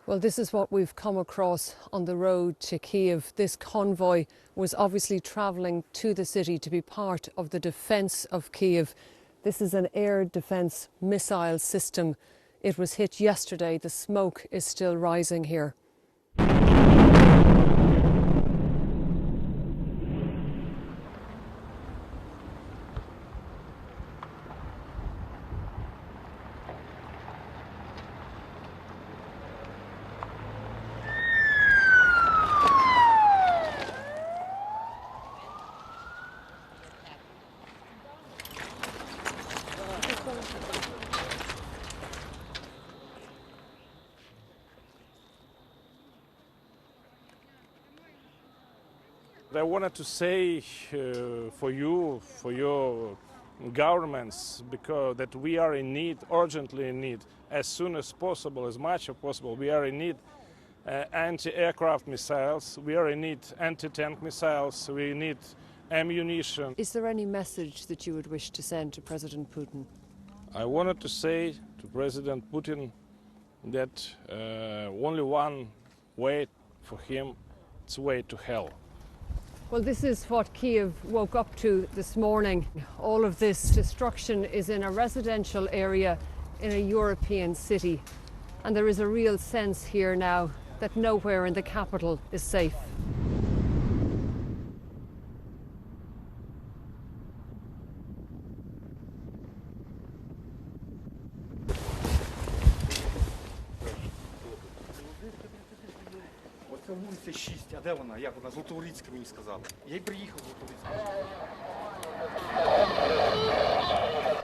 Well, this is what we've come across on the road to Kiev. This convoy was obviously travelling to the city to be part of the defence of Kiev. This is an air defence missile system. It was hit yesterday. The smoke is still rising here. I wanted to say for you, for your governments, because that we are in need, urgently in need, as soon as possible, as much as possible. We are in need anti-aircraft missiles, we are in need anti-tank missiles, we need ammunition. Is there any message that you would wish to send to President Putin? I wanted to say to President Putin that only one way for him, it's way to hell. Well, this is what Kiev woke up to this morning. All of this destruction is in a residential area in a European city. And there is a real sense here now that nowhere in the capital is safe. Це вулиця 6, а де вона? Як вона? Золотоурицька мені сказали. Я й приїхав в Золотоурицьку.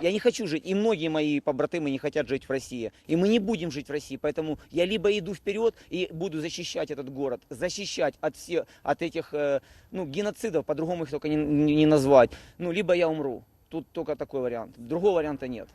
Я не хочу жить, и многие мои побратимы не хотят жить в России. И мы не будем жить в России, поэтому я либо иду вперед и буду защищать этот город, защищать от этих геноцидов, по-другому их только не назвать, либо я умру. Тут только такой вариант, другого варианта нет.